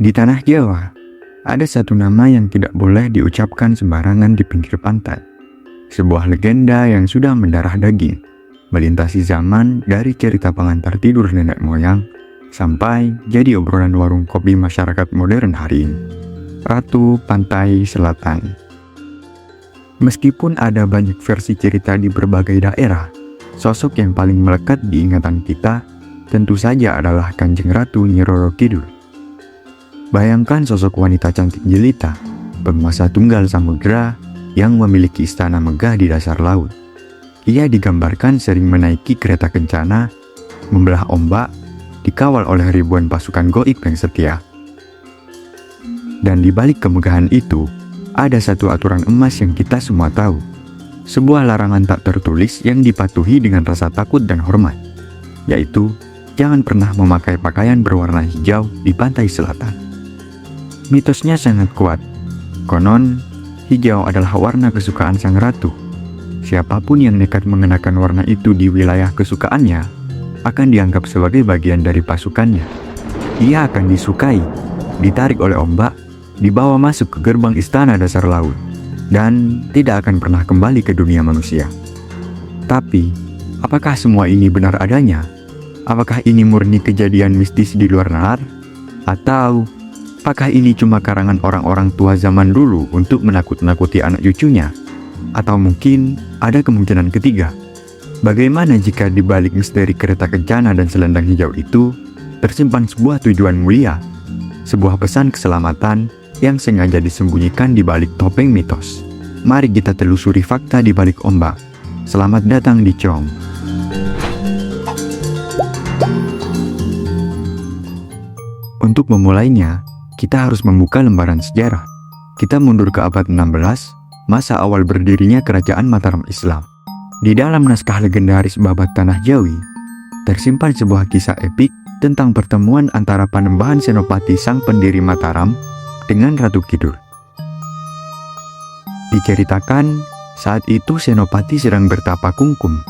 Di tanah Jawa, ada satu nama yang tidak boleh diucapkan sembarangan di pinggir pantai. Sebuah legenda yang sudah mendarah daging, melintasi zaman dari cerita pengantar tidur nenek moyang, sampai jadi obrolan warung kopi masyarakat modern hari ini. Ratu Pantai Selatan. Meskipun ada banyak versi cerita di berbagai daerah, sosok yang paling melekat di ingatan kita tentu saja adalah Kanjeng Ratu Nyi Roro Kidul. Bayangkan sosok wanita cantik jelita, penguasa tunggal samudera yang memiliki istana megah di dasar laut. Ia digambarkan sering menaiki kereta kencana, membelah ombak, dikawal oleh ribuan pasukan goib yang setia. Dan di balik kemegahan itu, ada satu aturan emas yang kita semua tahu. Sebuah larangan tak tertulis yang dipatuhi dengan rasa takut dan hormat, yaitu jangan pernah memakai pakaian berwarna hijau di pantai selatan. Mitosnya sangat kuat. Konon, hijau adalah warna kesukaan sang ratu. Siapapun yang nekat mengenakan warna itu di wilayah kesukaannya akan dianggap sebagai bagian dari pasukannya. Ia akan disukai, ditarik oleh ombak, dibawa masuk ke gerbang istana dasar laut, dan tidak akan pernah kembali ke dunia manusia. Tapi, apakah semua ini benar adanya? Apakah ini murni kejadian mistis di luar nalar? Atau apakah ini cuma karangan orang-orang tua zaman dulu untuk menakut-nakuti anak cucunya? Atau mungkin ada kemungkinan ketiga. Bagaimana jika di balik misteri kereta kencana dan selendang hijau itu tersimpan sebuah tujuan mulia, sebuah pesan keselamatan yang sengaja disembunyikan di balik topeng mitos? Mari kita telusuri fakta di balik ombak. Selamat datang di Cong. Untuk memulainya, kita harus membuka lembaran sejarah. Kita mundur ke abad 16, masa awal berdirinya kerajaan Mataram Islam. Di dalam naskah legendaris Babat Tanah Jawi, tersimpan sebuah kisah epik tentang pertemuan antara Panembahan Senopati sang pendiri Mataram dengan Ratu Kidul. Diceritakan, saat itu Senopati sedang bertapa kungkum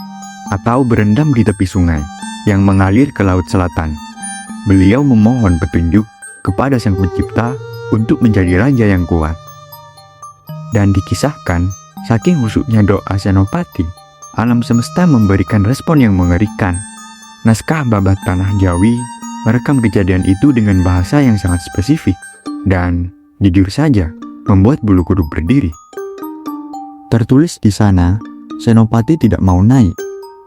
atau berendam di tepi sungai yang mengalir ke Laut Selatan. Beliau memohon petunjuk kepada Sang Pencipta untuk menjadi raja yang kuat. Dan dikisahkan, saking husuknya doa Senopati, alam semesta memberikan respon yang mengerikan. Naskah Babat Tanah Jawi merekam kejadian itu dengan bahasa yang sangat spesifik, dan jujur saja, membuat bulu kuduk berdiri. Tertulis di sana, Senopati tidak mau naik,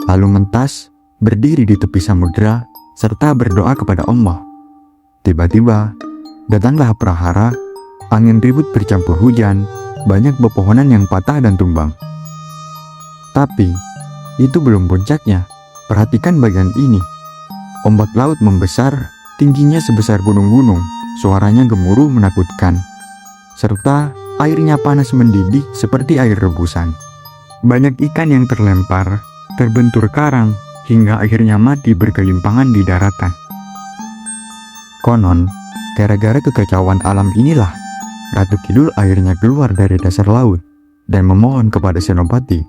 lalu mentas, berdiri di tepi samudera, serta berdoa kepada Allah. Tiba-tiba, datanglah prahara, angin ribut bercampur hujan, banyak pepohonan yang patah dan tumbang. Tapi, itu belum puncaknya. Perhatikan bagian ini. Ombak laut membesar, tingginya sebesar gunung-gunung, suaranya gemuruh menakutkan. Serta, airnya panas mendidih seperti air rebusan. Banyak ikan yang terlempar, terbentur karang, hingga akhirnya mati berkelimpangan di daratan. Konon, gara-gara kekacauan alam inilah, Ratu Kidul akhirnya keluar dari dasar laut dan memohon kepada Senopati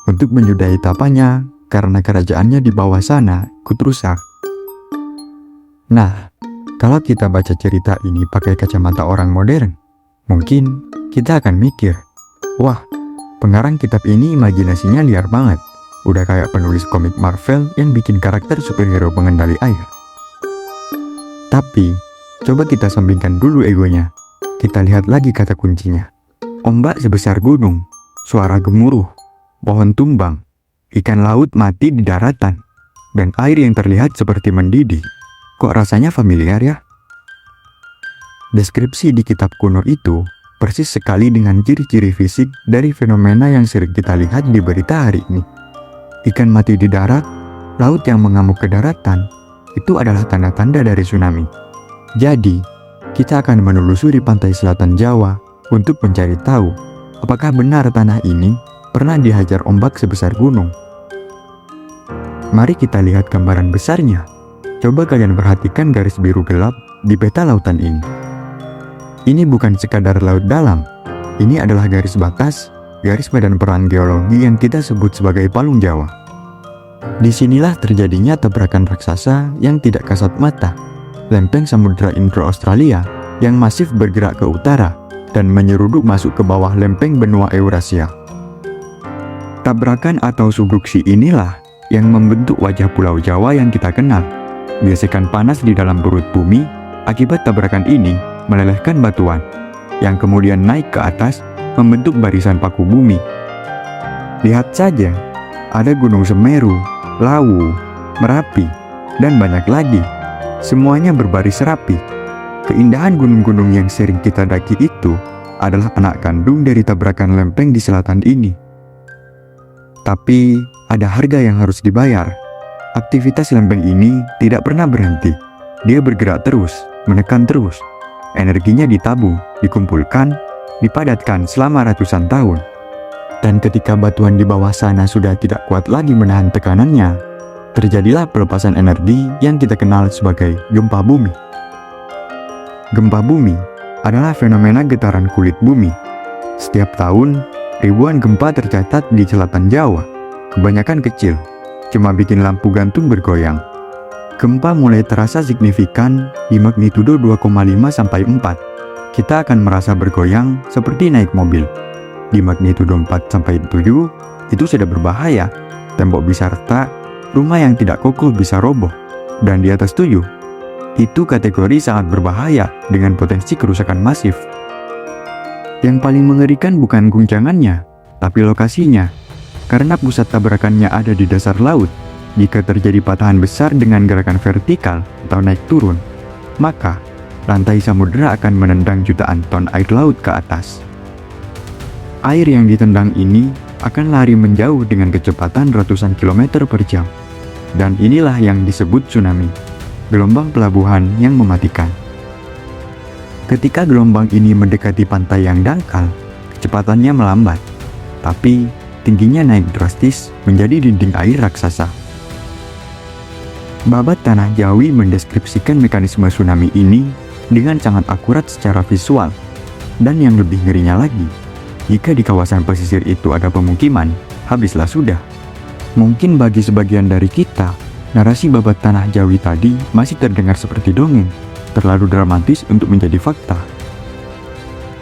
untuk menyudahi tapanya karena kerajaannya di bawah sana ikut rusak. Nah, kalau kita baca cerita ini pakai kacamata orang modern, mungkin kita akan mikir, wah, pengarang kitab ini imajinasinya liar banget. Udah kayak penulis komik Marvel yang bikin karakter superhero pengendali air. Tapi, coba kita sampingkan dulu egonya. Kita lihat lagi kata kuncinya. Ombak sebesar gunung, suara gemuruh, pohon tumbang, ikan laut mati di daratan, dan air yang terlihat seperti mendidih. Kok rasanya familiar ya? Deskripsi di kitab kuno itu persis sekali dengan ciri-ciri fisik dari fenomena yang sering kita lihat di berita hari ini. Ikan mati di darat, laut yang mengamuk ke daratan, itu adalah tanda-tanda dari tsunami. Jadi, kita akan menelusuri pantai selatan Jawa untuk mencari tahu apakah benar tanah ini pernah dihajar ombak sebesar gunung. Mari kita lihat gambaran besarnya. Coba kalian perhatikan garis biru gelap di peta lautan ini. Ini bukan sekadar laut dalam. Ini adalah garis batas, garis medan perang geologi yang kita sebut sebagai palung Jawa. Disinilah terjadinya tabrakan raksasa yang tidak kasat mata. Lempeng Samudra Indo-Australia yang masif bergerak ke utara dan menyeruduk masuk ke bawah lempeng benua Eurasia. Tabrakan atau subduksi inilah yang membentuk wajah Pulau Jawa yang kita kenal. Gesekan panas di dalam perut bumi akibat tabrakan ini melelehkan batuan, yang kemudian naik ke atas membentuk barisan paku bumi. Lihat saja, ada Gunung Semeru, Lawu, Merapi, dan banyak lagi. Semuanya berbaris rapi. Keindahan gunung-gunung yang sering kita daki itu adalah anak kandung dari tabrakan lempeng di selatan ini. Tapi ada harga yang harus dibayar. Aktivitas lempeng ini tidak pernah berhenti. Dia bergerak terus, menekan terus. Energinya ditabung, dikumpulkan, dipadatkan selama ratusan tahun. Dan ketika batuan di bawah sana sudah tidak kuat lagi menahan tekanannya, terjadilah pelepasan energi yang kita kenal sebagai gempa bumi. Gempa bumi adalah fenomena getaran kulit bumi. Setiap tahun, ribuan gempa tercatat di selatan Jawa. Kebanyakan kecil, cuma bikin lampu gantung bergoyang. Gempa mulai terasa signifikan di magnitudo 2,5 sampai 4. Kita akan merasa bergoyang seperti naik mobil. Di magnitudo 4 sampai 7, itu sudah berbahaya. Tembok bisa retak, rumah yang tidak kokoh bisa roboh. Dan di atas 7, itu kategori sangat berbahaya dengan potensi kerusakan masif. Yang paling mengerikan bukan guncangannya, tapi lokasinya. Karena pusat tabrakannya ada di dasar laut. Jika terjadi patahan besar dengan gerakan vertikal atau naik turun, maka lantai samudera akan menendang jutaan ton air laut ke atas. Air yang ditendang ini akan lari menjauh dengan kecepatan ratusan kilometer per jam. Dan inilah yang disebut tsunami, gelombang pelabuhan yang mematikan. Ketika gelombang ini mendekati pantai yang dangkal, kecepatannya melambat, tapi tingginya naik drastis menjadi dinding air raksasa. Babat Tanah Jawi mendeskripsikan mekanisme tsunami ini dengan sangat akurat secara visual. Dan yang lebih ngerinya lagi, jika di kawasan pesisir itu ada pemukiman, habislah sudah. Mungkin bagi sebagian dari kita, narasi Babat Tanah Jawi tadi masih terdengar seperti dongeng, terlalu dramatis untuk menjadi fakta.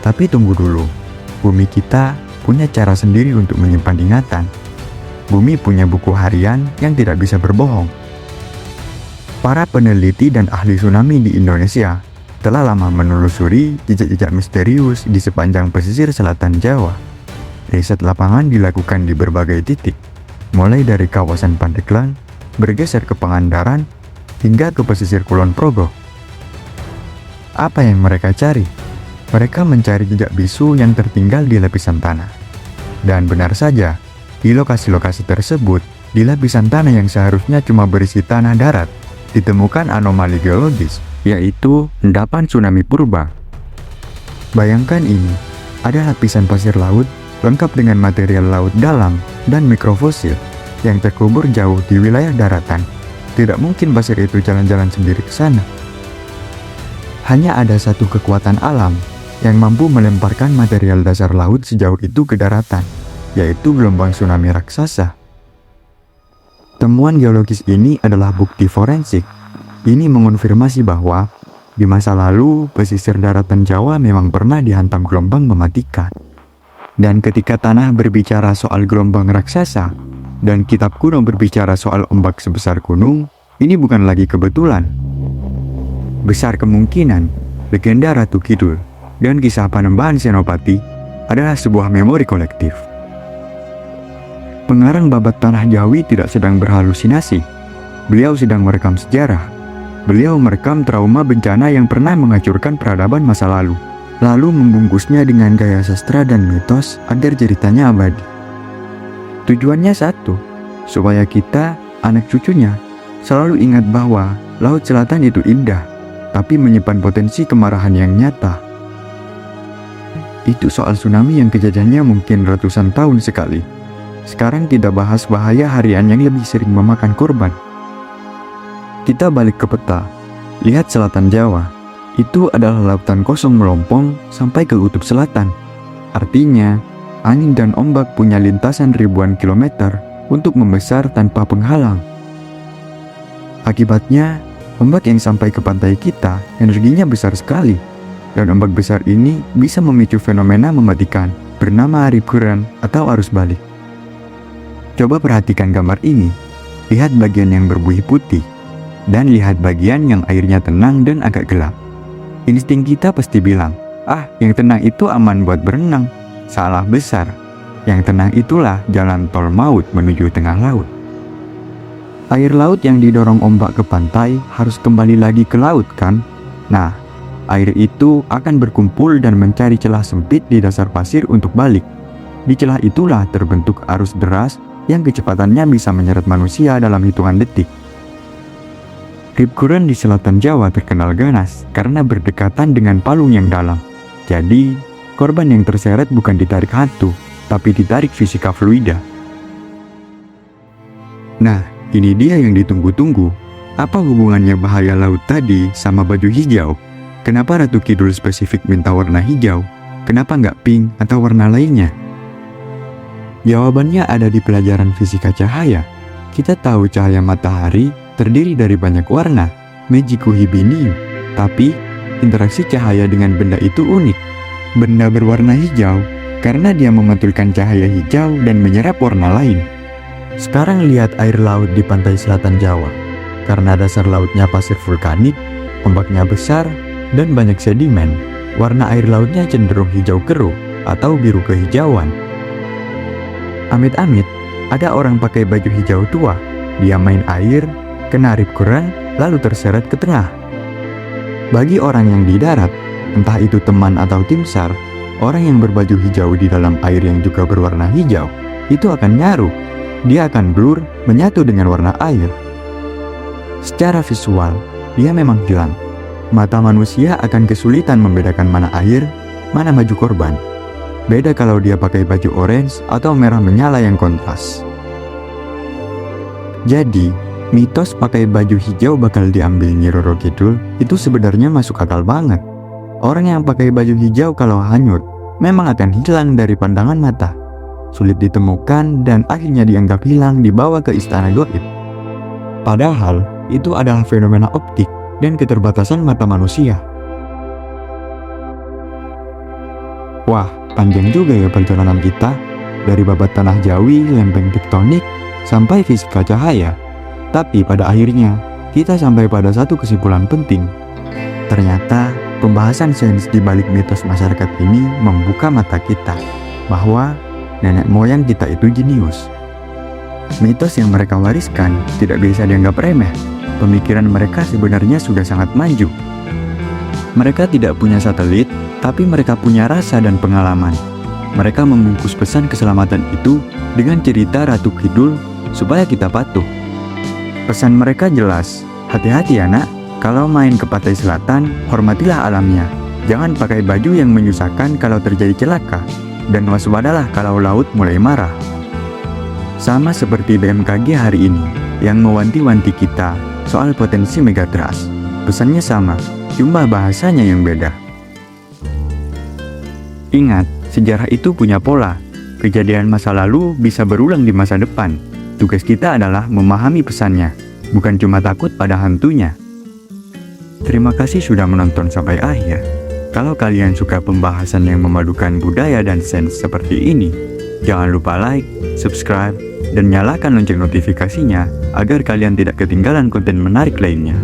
Tapi tunggu dulu, bumi kita punya cara sendiri untuk menyimpan ingatan. Bumi punya buku harian yang tidak bisa berbohong. Para peneliti dan ahli tsunami di Indonesia telah lama menelusuri jejak-jejak misterius di sepanjang pesisir selatan Jawa. Riset lapangan dilakukan di berbagai titik, mulai dari kawasan Pandeglang, bergeser ke Pangandaran, hingga ke pesisir Kulon Progo. Apa yang mereka cari? Mereka mencari jejak bisu yang tertinggal di lapisan tanah. Dan benar saja, di lokasi-lokasi tersebut, di lapisan tanah yang seharusnya cuma berisi tanah darat, ditemukan anomali geologis, yaitu endapan tsunami purba. Bayangkan ini, ada lapisan pasir laut lengkap dengan material laut dalam dan mikrofosil yang terkubur jauh di wilayah daratan. Tidak mungkin pasir itu jalan-jalan sendiri ke sana. Hanya ada satu kekuatan alam yang mampu melemparkan material dasar laut sejauh itu ke daratan, yaitu gelombang tsunami raksasa. Temuan geologis ini adalah bukti forensik. Ini mengonfirmasi bahwa di masa lalu pesisir daratan Jawa memang pernah dihantam gelombang mematikan. Dan ketika tanah berbicara soal gelombang raksasa dan kitab kuno berbicara soal ombak sebesar gunung, ini bukan lagi kebetulan. Besar kemungkinan legenda Ratu Kidul dan kisah Panembahan Senopati adalah sebuah memori kolektif. Pengarang Babat Tanah Jawi tidak sedang berhalusinasi. Beliau sedang merekam sejarah. Beliau merekam trauma bencana yang pernah menghancurkan peradaban masa lalu, lalu membungkusnya dengan gaya sastra dan mitos agar ceritanya abadi. Tujuannya satu, supaya kita, anak cucunya, selalu ingat bahwa Laut Selatan itu indah, tapi menyimpan potensi kemarahan yang nyata. Itu soal tsunami yang kejadiannya mungkin ratusan tahun sekali. Sekarang kita bahas bahaya harian yang lebih sering memakan korban. Kita balik ke peta. Lihat selatan Jawa. Itu adalah lautan kosong melompong sampai ke kutub selatan. Artinya, angin dan ombak punya lintasan ribuan kilometer untuk membesar tanpa penghalang. Akibatnya, ombak yang sampai ke pantai kita energinya besar sekali. dan ombak besar ini bisa memicu fenomena mematikan bernama rip current atau arus balik. Coba perhatikan gambar ini. Lihat bagian yang berbuih putih dan lihat bagian yang airnya tenang dan agak gelap. Insting kita pasti bilang, yang tenang itu aman buat berenang. Salah besar. Yang tenang itulah jalan tol maut menuju tengah laut. Air laut yang didorong ombak ke pantai harus kembali lagi ke laut kan? Nah, air itu akan berkumpul dan mencari celah sempit di dasar pasir untuk balik. Di celah itulah terbentuk arus deras yang kecepatannya bisa menyeret manusia dalam hitungan detik. Rip current di selatan Jawa terkenal ganas karena berdekatan dengan palung yang dalam. Jadi, korban yang terseret bukan ditarik hantu, tapi ditarik fisika fluida. Nah, ini dia yang ditunggu-tunggu. Apa hubungannya bahaya laut tadi sama baju hijau? Kenapa Ratu Kidul spesifik minta warna hijau? Kenapa nggak pink atau warna lainnya? Jawabannya ada di pelajaran fisika cahaya. Kita tahu cahaya matahari terdiri dari banyak warna, magiku hibinium. Tapi, interaksi cahaya dengan benda itu unik. Benda berwarna hijau karena dia memantulkan cahaya hijau dan menyerap warna lain. Sekarang lihat air laut di pantai selatan Jawa. Karena dasar lautnya pasir vulkanik, ombaknya besar, dan banyak sedimen, warna air lautnya cenderung hijau keruh atau biru kehijauan. Amit-amit, ada orang pakai baju hijau tua. Dia main air, kena rip current, lalu terseret ke tengah. Bagi orang yang di darat, entah itu teman atau tim SAR, orang yang berbaju hijau di dalam air yang juga berwarna hijau, itu akan nyaru. Dia akan blur, menyatu dengan warna air. Secara visual, dia memang hilang. Mata manusia akan kesulitan membedakan mana air, mana baju korban. Beda kalau dia pakai baju orange atau merah menyala yang kontras. Jadi, mitos pakai baju hijau bakal diambil Nyi Roro Kidul itu sebenarnya masuk akal banget. Orang yang pakai baju hijau kalau hanyut memang akan hilang dari pandangan mata, sulit ditemukan dan akhirnya dianggap hilang dibawa ke istana gaib. Padahal itu adalah fenomena optik dan keterbatasan mata manusia. Wah, panjang juga ya perjalanan kita dari babat tanah Jawi, lempeng tektonik, sampai fisika cahaya. Tapi pada akhirnya, kita sampai pada satu kesimpulan penting. Ternyata, pembahasan sains di balik mitos masyarakat ini membuka mata kita bahwa nenek moyang kita itu jenius. Mitos yang mereka wariskan tidak bisa dianggap remeh. Pemikiran mereka sebenarnya sudah sangat maju. Mereka tidak punya satelit, tapi mereka punya rasa dan pengalaman. Mereka membungkus pesan keselamatan itu dengan cerita Ratu Kidul supaya kita patuh. Pesan mereka jelas, hati-hati anak, kalau main ke pantai selatan, hormatilah alamnya. Jangan pakai baju yang menyusahkan kalau terjadi celaka, dan waspadalah kalau laut mulai marah. Sama seperti BMKG hari ini, yang mewanti-wanti kita soal potensi megatrust. Pesannya sama, cuma bahasanya yang beda. Ingat, sejarah itu punya pola. Kejadian masa lalu bisa berulang di masa depan. Tugas kita adalah memahami pesannya, bukan cuma takut pada hantunya. Terima kasih sudah menonton sampai akhir. Kalau kalian suka pembahasan yang memadukan budaya dan sains seperti ini, jangan lupa like, subscribe, dan nyalakan lonceng notifikasinya agar kalian tidak ketinggalan konten menarik lainnya.